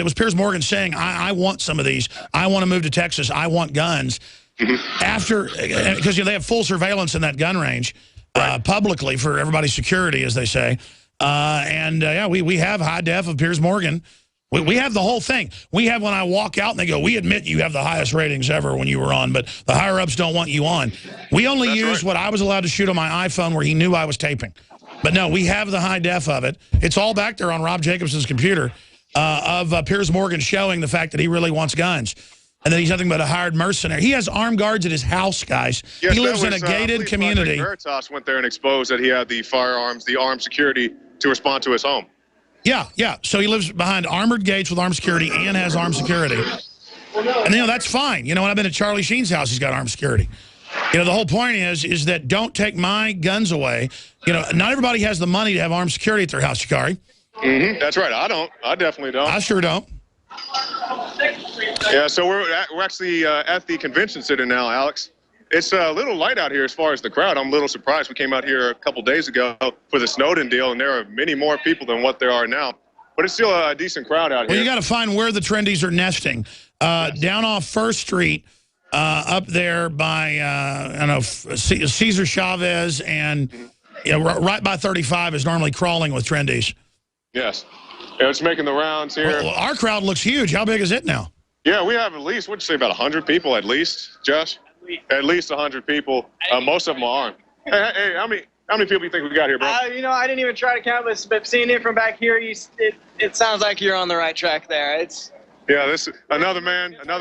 It was Piers Morgan saying, I want some of these. I want to move to Texas. I want guns. After, because they have full surveillance in that gun range publicly for everybody's security, as they say. Yeah, we have high def of Piers Morgan. We have the whole thing. We have when I walk out and they go, we admit you have the highest ratings ever when you were on, but the higher-ups don't want you on. We only use what I was allowed to shoot on my iPhone where he knew I was taping. But no, we have the high def of it. It's all back there on Rob Jacobson's computer of Piers Morgan showing the fact that he really wants guns. And that he's nothing but a hired mercenary. He has armed guards at his house, guys. Yes, he lives in a gated community. Veritas went there and exposed that he had the firearms, the armed security to respond to his home. Yeah, yeah. So he lives behind armored gates with armed security and has armed security. And, that's fine. When I've been at Charlie Sheen's house, he's got armed security. The whole point is that don't take my guns away. Not everybody has the money to have armed security at their house, Shikari. That's right. I don't. I definitely don't. I sure don't. Yeah, so we're actually at the convention center now, Alex. It's a little light out here as far as the crowd. I'm a little surprised. We came out here a couple days ago for the Snowden deal, and there are many more people than what there are now. But it's still a decent crowd out here. Well, you got to find where the trendies are nesting. Down off First Street, up there by Cesar Chavez, and right by 35 is normally crawling with trendies. Yes. Yeah, it's making the rounds here. Well, our crowd looks huge. How big is it now? Yeah, we have at least, what'd you say, about 100 people at least, Josh? At least 100 people. Most of them are armed. Hey, how many people do you think we got here, bro? Yeah, this another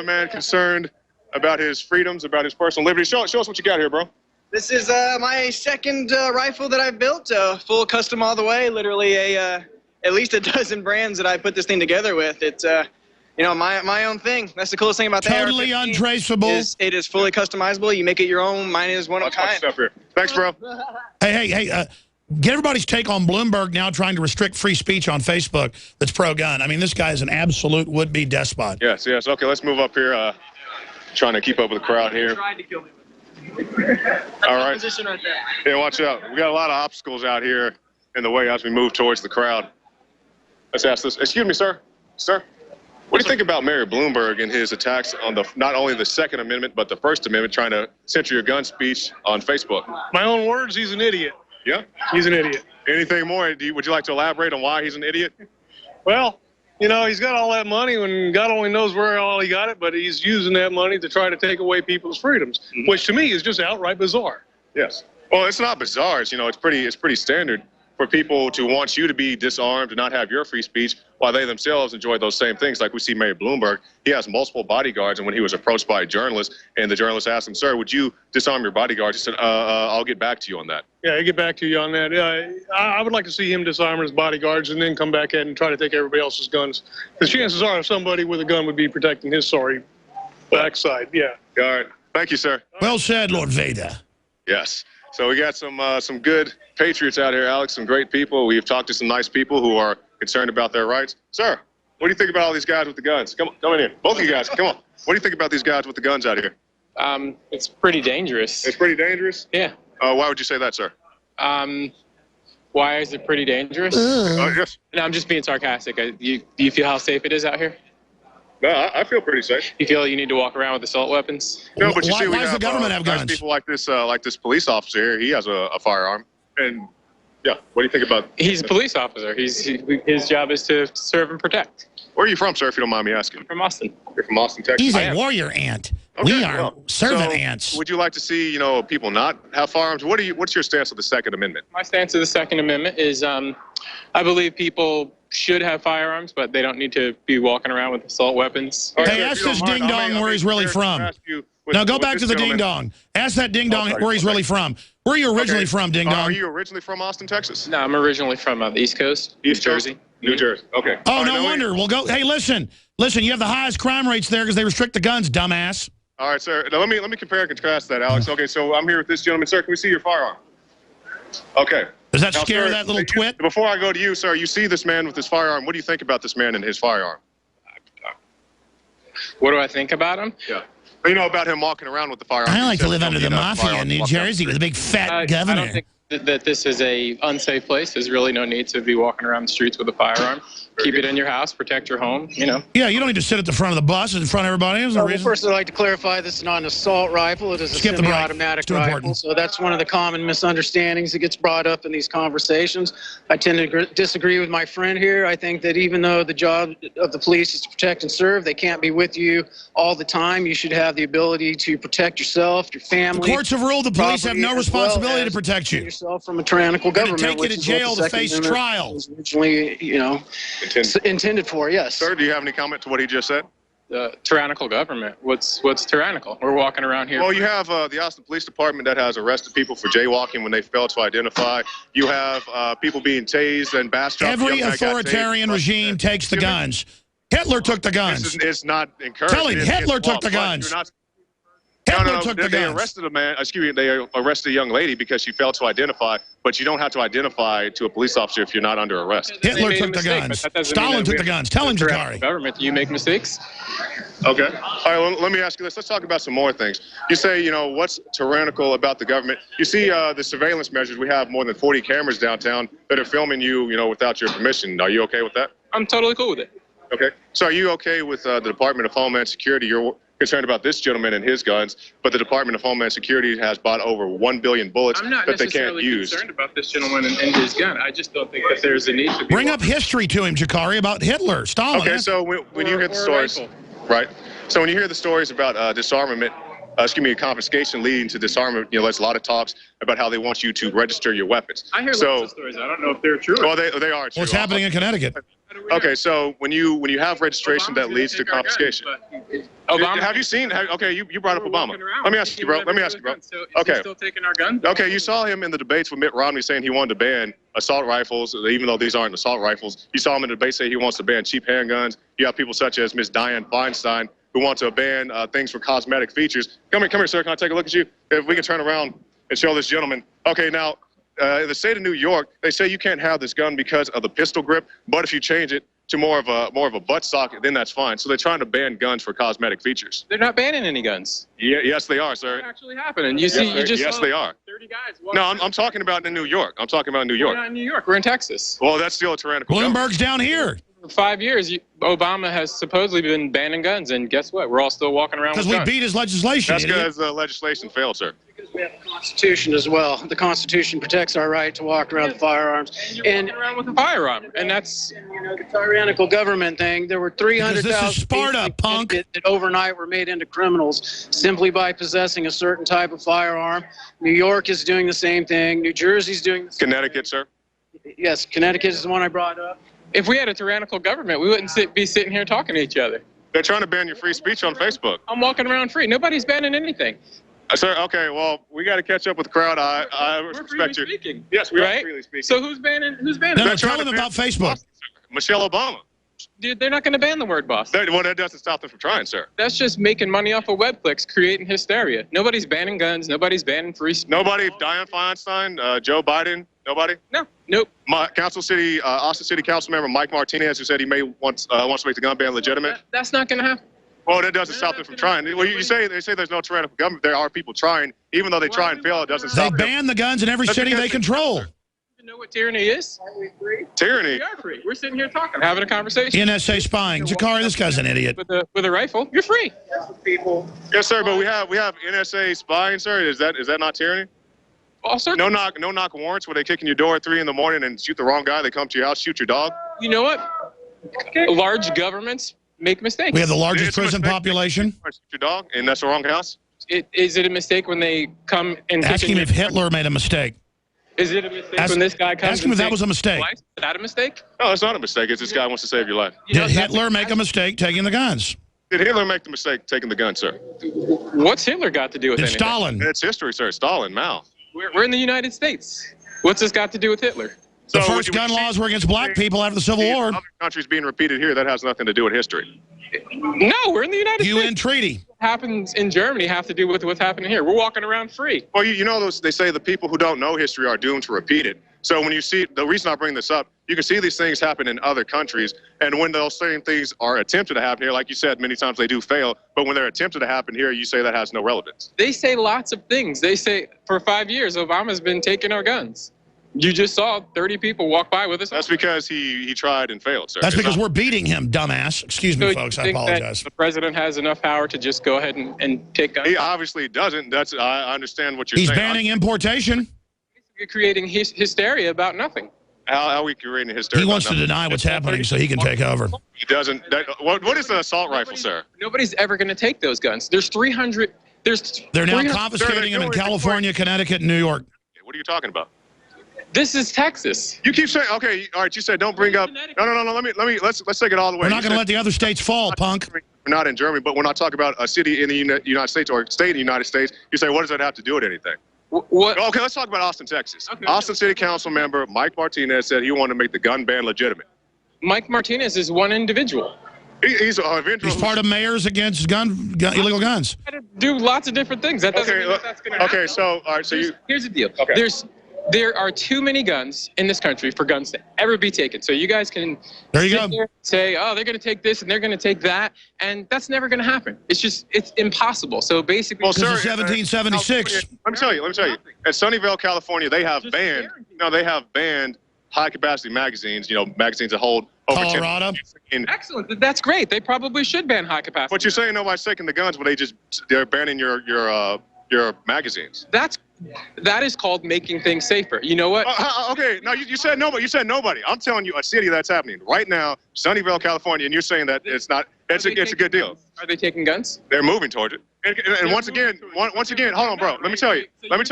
man concerned about his freedoms, about his personal liberty. Show us what you got here, bro. This is my second rifle that I've built, full custom all the way. Literally at least a dozen brands that I put this thing together with. It's my own thing. That's the coolest thing about the totally untraceable. It is fully customizable. You make it your own. Mine is one of a kind. Stuff here. Thanks, bro. Hey, get everybody's take on Bloomberg now trying to restrict free speech on Facebook that's pro-gun. I mean, this guy is an absolute would-be despot. Yes. Okay, let's move up here. Trying to keep up with the crowd here. He tried to kill me with all right. Position right there. Yeah, watch out. We got a lot of obstacles out here in the way as we move towards the crowd. Let's ask this. Excuse me, sir. Sir, what do you think about Mayor Bloomberg and his attacks on not only the Second Amendment, but the First Amendment, trying to censor your gun speech on Facebook? My own words, he's an idiot. Yeah? He's an idiot. Anything more? Would you like to elaborate on why he's an idiot? Well, he's got all that money, and God only knows where all he got it, but he's using that money to try to take away people's freedoms, which to me is just outright bizarre. Yes. Well, it's not bizarre. It's pretty standard for people to want you to be disarmed and not have your free speech while they themselves enjoy those same things. Like we see Mayor Bloomberg, he has multiple bodyguards, and when he was approached by a journalist and the journalist asked him, sir, would you disarm your bodyguards? He said, I'll get back to you on that. Yeah, I'll get back to you on that. I would like to see him disarm his bodyguards and then come back in and try to take everybody else's guns. The chances are somebody with a gun would be protecting his sorry backside. Yeah. All right. Thank you, sir. Well said, Lord Vader. Yes. So we got some good patriots out here, Alex, some great people. We've talked to some nice people who are concerned about their rights. Sir, what do you think about all these guys with the guns? Come in here. Both of you guys, come on. What do you think about these guys with the guns out here? It's pretty dangerous. It's pretty dangerous? Yeah. Why would you say that, sir? Why is it pretty dangerous? Yes. No, I'm just being sarcastic. Do you feel how safe it is out here? No, I feel pretty safe. You feel you need to walk around with assault weapons? No, but you see, why does the government have guns? People like this police officer here, he has a firearm. And, yeah, what do you think about... He's a police officer. His job is to serve and protect. Where are you from, sir, if you don't mind me asking? I'm from Austin. You're from Austin, Texas? He's a warrior ant. Okay, we are servant ants. Would you like to see, people not have firearms? What's your stance on the Second Amendment? My stance of the Second Amendment is I believe people should have firearms, but they don't need to be walking around with assault weapons. Hey, ask this ding-dong where he's really from. Now go back to the ding-dong. Ask that ding-dong where he's really from. Where are you originally from, ding-dong? Are you originally from Austin, Texas? No, I'm originally from the East Coast, New Jersey. New Jersey, okay. Oh, no wonder. We'll go. Hey, listen, you have the highest crime rates there because they restrict the guns, dumbass. All right, sir. Now, let me compare and contrast that, Alex. Okay, so I'm here with this gentleman. Sir, can we see your firearm? Okay. Does that scare that little twit? Before I go to you, sir, you see this man with his firearm. What do you think about this man and his firearm? What do I think about him? Yeah. About him walking around with the firearm. I like to live under the mafia in New Jersey with a big fat governor. I don't think that this is a unsafe place. There's really no need to be walking around the streets with a firearm. Keep it in your house, protect your home, you know. Yeah, you don't need to sit at the front of the bus in front of everybody. There's no Well, reason. first, I'd like to clarify this is not an assault rifle. It is a Skip the break. semi-automatic It's too rifle. important. So that's one of the common misunderstandings that gets brought up in these conversations. I tend to disagree with my friend here. I think that even though the job of the police is to protect and serve, they can't be with you all the time. You should have the ability to protect yourself, your family. The courts have ruled the police have no property, as well responsibility to as protect you. yourself from a tyrannical They're gonna government, take you to which is what jail the to Second face Amendment trial. was originally, intended for. Yes. Sir, do you have any comment to what he just said? Tyrannical government. What's tyrannical? We're walking around here. Well, you have the Austin Police Department that has arrested people for jaywalking when they fail to identify. You have people being tased and Bastrop. Every authoritarian regime takes the guns. Hitler took the guns. It's not encouraged. Tell him Hitler took the guns. Hitler took the They guns. arrested a man. Excuse me. They arrested a young lady because she failed to identify. But you don't have to identify to a police officer if you're not under arrest. Hitler They made a took the mistake, guns. but that doesn't mean Stalin that took we the have guns. Tell him, tyrannical Jakari. government. Do you make mistakes? Okay. All right. Well, let me ask you this. Let's talk about some more things. You say, what's tyrannical about the government? You see the surveillance measures. We have more than 40 cameras downtown that are filming you, without your permission. Are you okay with that? I'm totally cool with it. Okay. So are you okay with the Department of Homeland Security? You're concerned about this gentleman and his guns, but the Department of Homeland Security has bought over 1 billion bullets I'm not that they can't necessarily use. concerned about this gentleman and his gun. I just don't think that there's a need to be Bring up history to him, Jakari, about Hitler, Stalin. Okay, so when you hear the stories, right? So when you hear the stories about disarmament, confiscation leading to disarmament, there's a lot of talks about how they want you to register your weapons. I hear lots of stories. I don't know if they're true. Well, they are true. What's happening in Connecticut? Okay, so when you have registration that leads to confiscation, Obama. have you seen? You brought up Obama. Let me ask you, bro. So Okay. He's still taking our guns? Okay, you saw him in the debates with Mitt Romney saying he wanted to ban assault rifles, even though these aren't assault rifles. You saw him in the debate say he wants to ban cheap handguns. You have people such as Ms. Dianne Feinstein who want to ban things for cosmetic features. Come here, sir. Can I take a look at you? If we can turn around and show this gentleman. Okay, now, in the state of New York, they say you can't have this gun because of the pistol grip, but if you change it to more of a butt socket, then that's fine. So they're trying to ban guns for cosmetic features. They're not banning any guns. Yeah, yes, they are, sir. It's actually happening. You see, Yes, they are. 30 guys. No, I'm talking about in New York. I'm talking about New We're York. not in New York. We're in Texas. Well, that's still a tyrannical government. Bloomberg's down here. For 5 years, Obama has supposedly been banning guns, and guess what? We're all still walking around with Because we guns. beat his legislation. That's idiot. because the legislation failed, sir. Because we have the Constitution as well. The Constitution protects our right to walk around with firearms. And you're walking around with a firearm, and that's... The tyrannical government thing, there were 300,000 Because this is Sparta, people punk. that overnight were made into criminals simply by possessing a certain type of firearm. New York is doing the same thing. New Jersey's doing the same Connecticut, sir. thing. Yes, Connecticut is the one I brought up. If we had a tyrannical government, we wouldn't be sitting here talking to each other. They're trying to ban your free speech on Facebook. I'm walking around free. Nobody's banning anything. Sir, okay, well, we got to catch up with the crowd. I We're respect freely you. speaking. Yes, we right? are freely speaking. So who's banning? No, They're tell trying him to about ban Facebook. Michelle Obama. Dude, they're not going to ban the word boss. Well, that doesn't stop them from trying, sir. That's just making money off of web clicks, creating hysteria. Nobody's banning guns. Nobody's banning free speech. Nobody, Dianne Feinstein, Joe Biden, nobody? No. Nope. My Austin City Council member Mike Martinez, who said he wants to make the gun ban legitimate. That's not going to happen. Well, that doesn't stop them from trying. Well, they say there's no tyrannical government. There are people trying. Even though they try and fail, it doesn't They stop them. ban the guns in every That's city because they control. You know what tyranny is? Tyranny. We are free. We're sitting here talking, having a conversation. NSA spying. Jakari, this guy's an idiot. With a rifle, you're free. Yes, sir. But we have NSA spying, sir. Is that not tyranny? All sorts. No knock warrants where they kick in your door at 3 a.m. and shoot the wrong guy. They come to your house, shoot your dog. You know what? Large governments make mistakes. We have the largest It's a prison mistake. population. Shoot your dog, and that's the wrong house. Is it a mistake when they come and Ask kick in him if your- Hitler made a mistake. Is it a mistake Ask- when this guy comes? ask him and if that takes was a mistake. your life? Is that a mistake? No, it's not a mistake. It's this guy wants to save your life. You know, Did Hitler make a mistake taking the guns? Did Hitler make the mistake taking the gun, sir? What's Hitler got to do with Did anything? Stalin? It's history, sir. Stalin, Mao. We're in the United States. What's this got to do with Hitler? The So first when gun you laws were against black people after the Civil War. Other countries being repeated here, that has nothing to do with history. No, we're in the United UN States. treaty. What happens in Germany have to do with what's happening here. We're walking around free. Well, you know, they say the people who don't know history are doomed to repeat it. So when you see, the reason I bring this up, you can see these things happen in other countries. And when those same things are attempted to happen here, like you said, many times they do fail. But when they're attempted to happen here, you say that has no relevance. They say lots of things. They say for 5 years, Obama's been taking our guns. You just saw 30 people walk by with us. That's because he tried and failed, sir. That's It's because not- we're beating him, dumbass. Excuse me, folks. I apologize. The president has enough power to just go ahead and take guns. He obviously doesn't. I understand what you're He's saying. banning importation. You're creating hysteria about nothing. How are we creating hysteria? He wants to about deny what's happening so he can take over. He doesn't. What is an assault rifle, sir? Nobody's ever going to take those guns. There's 300. They're now 300 confiscating them in California, Connecticut, and New York. What are you talking about? This is Texas. You keep saying, okay, all right. You said don't bring up. No. Let's take it all the way. We're not going to let the other states fall, punk. We're not in Germany, but when I talk about a city in the United States or a state in the United States, you say, what does that have to do with anything? What? Okay, let's talk about Austin, Texas. Okay. Austin City Council member Mike Martinez said he wanted to make the gun ban legitimate. Mike Martinez is one individual. He's He's part of mayors against illegal guns. Try to do lots of different things. That doesn't mean that's going to happen. Okay, so all right, so Here's the deal. Okay. There are too many guns in this country for guns to ever be taken. So you guys can There you sit go. there and say, oh, they're going to take this and they're going to take that, and that's never going to happen. It's impossible. So basically, Well, This sir, is 1776. Let me tell you. At Sunnyvale, California, they have banned high capacity magazines. You know, magazines that hold over 10. Colorado. excellent. That's great. They probably should ban high capacity. What you're saying, nobody's taking the guns, but they're banning your magazines. That is called making things safer. You know what? Okay, now you said nobody. You said nobody. I'm telling you, a city that's happening right now, Sunnyvale, California, and you're saying that it's not. It's a good deal. Are they taking guns? They're moving towards it. And once again, hold on, bro. Let me tell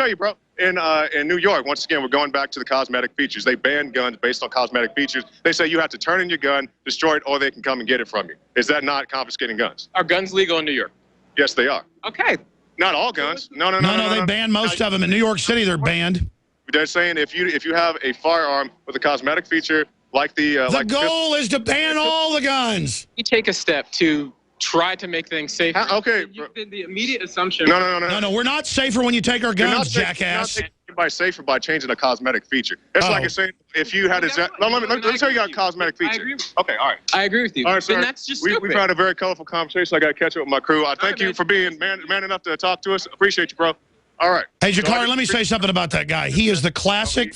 you, bro. In New York, once again, we're going back to the cosmetic features. They ban guns based on cosmetic features. They say you have to turn in your gun, destroy it, or they can come and get it from you. Is that not confiscating guns? Are guns legal in New York? Yes, they are. Okay. Not all guns. No. They banned most of them. In New York City, they're banned. They're saying if you have a firearm with a cosmetic feature like the The goal is to ban all the guns. You take a step to try to make things safer. Okay. The immediate assumption. No, we're not safer when you take our guns, jackass. You're not making safer by changing a cosmetic feature. It's like it's saying if you had let me tell you got a cosmetic feature. I agree with you. Okay, all right. I agree with you. All right, sir. Then that's just stupid. We've had a very colorful conversation. I got to catch up with my crew. I thank you for being man enough to talk to us. Appreciate you, bro. All right. Hey, Jakari, let me say something about that guy. He is the classic.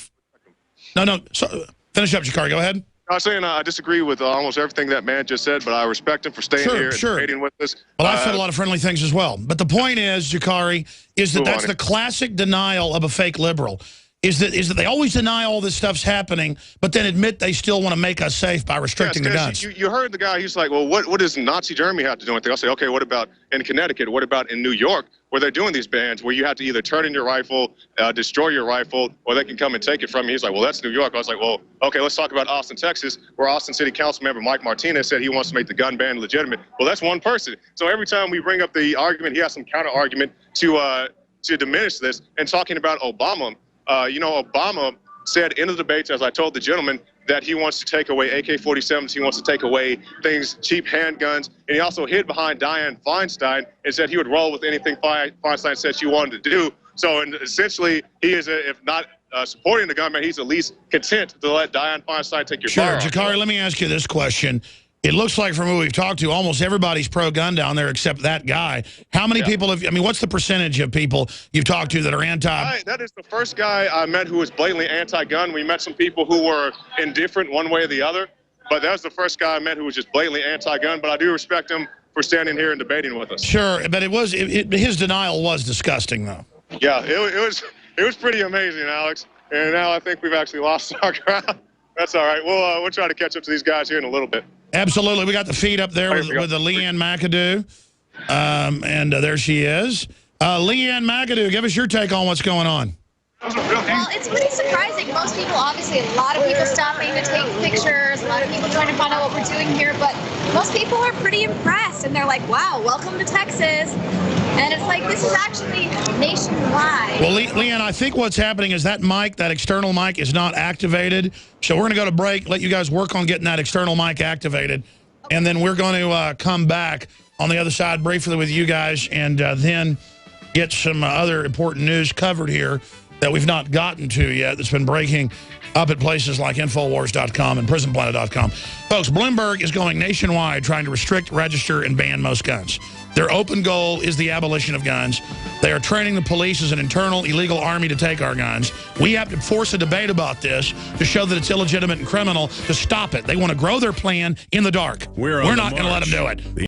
No. So, finish up, Jakari. Go ahead. I was saying I disagree with almost everything that man just said, but I respect him for staying here and debating with us. Well, I've said a lot of friendly things as well. But the point is, Jakari, is that that's the classic denial of a fake liberal. Is that they always deny all this stuff's happening, but then admit they still want to make us safe by restricting the guns. You heard the guy, he's like, well, what does Nazi Germany have to do with it? I'll say, okay, what about in Connecticut? What about in New York, where they're doing these bans where you have to either turn in your rifle, destroy your rifle, or they can come and take it from you? He's like, well, that's New York. I was like, well, okay, let's talk about Austin, Texas, where Austin City Council member Mike Martinez said he wants to make the gun ban legitimate. Well, that's one person. So every time we bring up the argument, he has some counter argument to diminish this. And talking about Obama, Obama said in the debates, as I told the gentleman, that he wants to take away AK-47s, he wants to take away things, cheap handguns, and he also hid behind Dianne Feinstein and said he would roll with anything Feinstein said she wanted to do. So essentially, he is, if not supporting the gun ban, he's at least content to let Dianne Feinstein take your firearm. Sure, Jakari, let me ask you this question. It looks like from who we've talked to, almost everybody's pro-gun down there except that guy. How many people what's the percentage of people you've talked to that are anti? That is the first guy I met who was blatantly anti-gun. We met some people who were indifferent one way or the other, but that was the first guy I met who was just blatantly anti-gun. But I do respect him for standing here and debating with us. Sure, but his denial was disgusting, though. Yeah, it was pretty amazing, Alex. And now I think we've actually lost our crowd. That's all right. We'll try to catch up to these guys here in a little bit. Absolutely. We got the feed up there with the Leanne McAdoo. And there she is. Leanne McAdoo, give us your take on what's going on. Well, it's pretty surprising. Most people, obviously, a lot of people stopping to take pictures, a lot of people trying to find out what we're doing here, but most people are pretty impressed, and they're like, wow, welcome to Texas. And it's like, this is actually nationwide. Well, Leanne, I think what's happening is that mic, that external mic, is not activated. So we're going to go to break, let you guys work on getting that external mic activated, and then we're going to come back on the other side briefly with you guys, and then get some other important news covered here that we've not gotten to yet that's been breaking up at places like Infowars.com and PrisonPlanet.com. Folks, Bloomberg is going nationwide trying to restrict, register, and ban most guns. Their open goal is the abolition of guns. They are training the police as an internal illegal army to take our guns. We have to force a debate about this to show that it's illegitimate and criminal to stop it. They want to grow their plan in the dark. We're not going to let them do it.